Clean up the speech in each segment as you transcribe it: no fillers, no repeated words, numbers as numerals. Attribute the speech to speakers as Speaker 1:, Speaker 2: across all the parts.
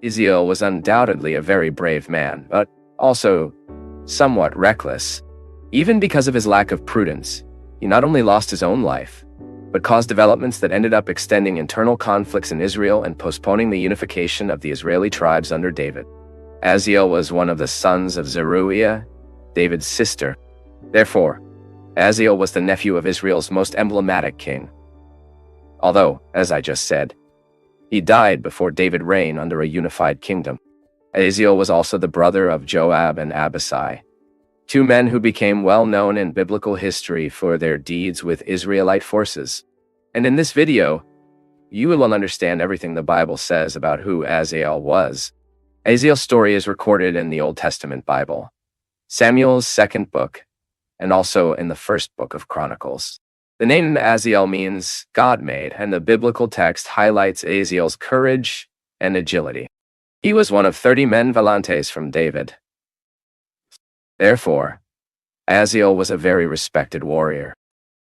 Speaker 1: Asahel was undoubtedly a very brave man, but also somewhat reckless. Even because of his lack of prudence, he not only lost his own life, but caused developments that ended up extending internal conflicts in Israel and postponing the unification of the Israeli tribes under David. Asahel was one of the sons of Zeruiah, David's sister. Therefore, Asahel was the nephew of Israel's most emblematic king. Although, as I just said, he died before David reigned under a unified kingdom. Asahel was also the brother of Joab and Abishai, two men who became well known in biblical history for their deeds with Israelite forces. And in this video, you will understand everything the Bible says about who Asahel was. Asahel's story is recorded in the Old Testament Bible, Samuel's second book, and also in the first book of Chronicles. The name Asahel means God made, and the biblical text highlights Asahel's courage and agility. He was one of 30 men valantes from David. Therefore, Asahel was a very respected warrior.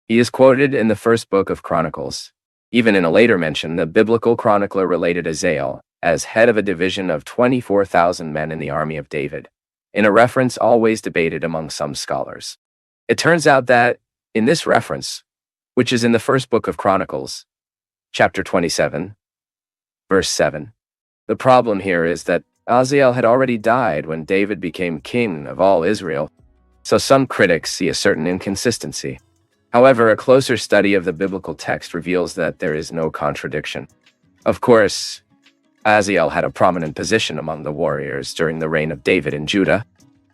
Speaker 1: He is quoted in the first book of Chronicles. Even in a later mention, the biblical chronicler related Asahel as head of a division of 24,000 men in the army of David, in a reference always debated among some scholars. It turns out that, in this reference, which is in the first book of Chronicles, chapter 27, verse 7, the problem here is that Asahel had already died when David became king of all Israel, so some critics see a certain inconsistency. However, a closer study of the biblical text reveals that there is no contradiction. Of course, Asahel had a prominent position among the warriors during the reign of David in Judah.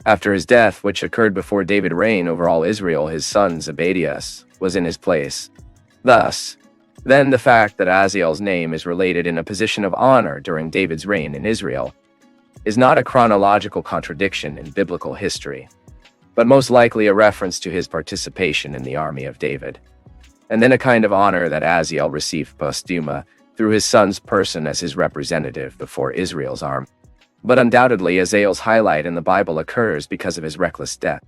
Speaker 1: After his death, which occurred before David reigned over all Israel, his son Zebediah was in his place. Thus, then the fact that Asahel's name is related in a position of honor during David's reign in Israel is not a chronological contradiction in biblical history, but most likely a reference to his participation in the army of David, and then a kind of honor that Asahel received posthuma through his son's person as his representative before Israel's army. But undoubtedly, Asahel's highlight in the Bible occurs because of his reckless death.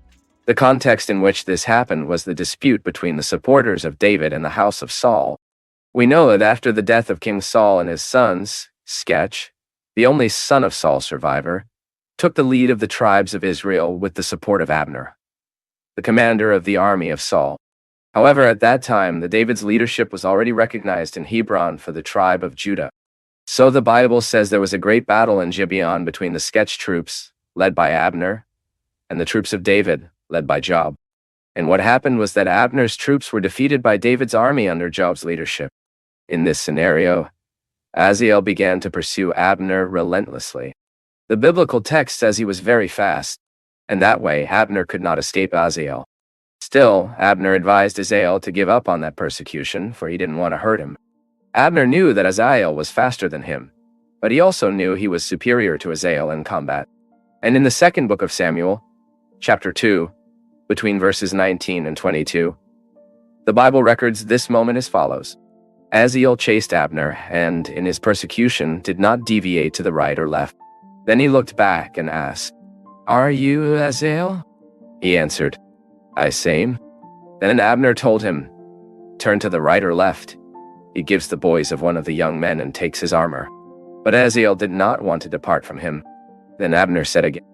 Speaker 1: The context in which this happened was the dispute between the supporters of David and the house of Saul. We know that after the death of King Saul and his sons, Sketch, the only son of Saul's survivor, took the lead of the tribes of Israel with the support of Abner, the commander of the army of Saul. However, at that time, David's leadership was already recognized in Hebron for the tribe of Judah. So the Bible says there was a great battle in Gibeon between the Sketch troops, led by Abner, and the troops of David, led by Joab. And what happened was that Abner's troops were defeated by David's army under Joab's leadership. In this scenario, Asahel began to pursue Abner relentlessly. The biblical text says he was very fast, and that way Abner could not escape Asahel. Still, Abner advised Asahel to give up on that persecution, for he didn't want to hurt him. Abner knew that Asahel was faster than him, but he also knew he was superior to Asahel in combat. And in the second book of Samuel, chapter 2, between verses 19 and 22, the Bible records this moment as follows. Asahel chased Abner, and in his persecution did not deviate to the right or left. Then he looked back and asked, "Are you Asahel?" He answered, "I same." Then Abner told him, "Turn to the right or left." He gives the boys of one of the young men and takes his armor. But Asahel did not want to depart from him. Then Abner said again,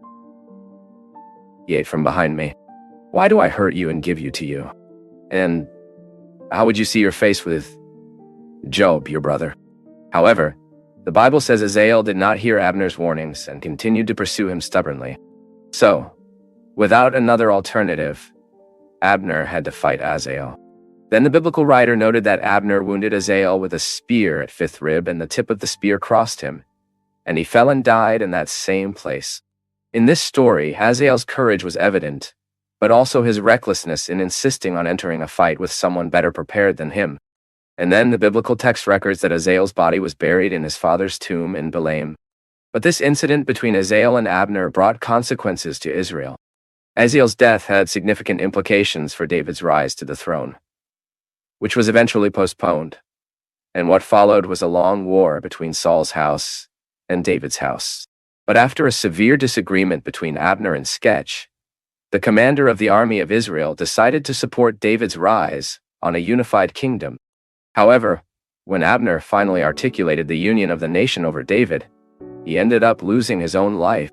Speaker 1: "He ate from behind me. Why do I hurt you and give you to you? And how would you see your face with Joab, your brother?" However, the Bible says Asahel did not hear Abner's warnings and continued to pursue him stubbornly. So, without another alternative, Abner had to fight Asahel. Then the biblical writer noted that Abner wounded Asahel with a spear at fifth rib, and the tip of the spear crossed him, and he fell and died in that same place. In this story, Asahel's courage was evident, but also his recklessness in insisting on entering a fight with someone better prepared than him. And then the biblical text records that Asahel's body was buried in his father's tomb in Bethlehem. But this incident between Asahel and Abner brought consequences to Israel. Asahel's death had significant implications for David's rise to the throne, which was eventually postponed, and what followed was a long war between Saul's house and David's house. But after a severe disagreement between Abner and Sketch, the commander of the army of Israel decided to support David's rise on a unified kingdom. However, when Abner finally articulated the union of the nation over David, he ended up losing his own life.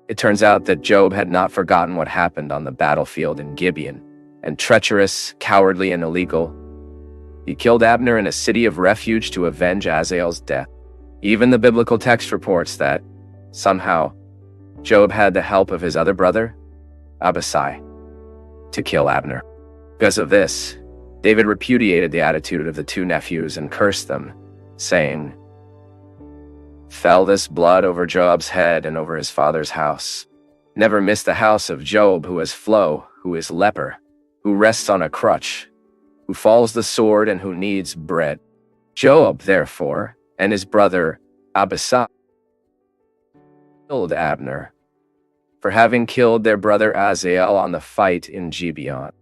Speaker 1: It turns out that Job had not forgotten what happened on the battlefield in Gibeon, and treacherous, cowardly, and illegal, he killed Abner in a city of refuge to avenge Asahel's death. Even the biblical text reports that, somehow, Job had the help of his other brother, Abishai, to kill Abner. Because of this, David repudiated the attitude of the two nephews and cursed them, saying, "Fell this blood over Job's head and over his father's house. Never miss the house of Job, who has flow, who is leper, who rests on a crutch, who falls the sword and who needs bread." Job, therefore, and his brother Abishai killed Abner for having killed their brother Asahel on the fight in Gibeon.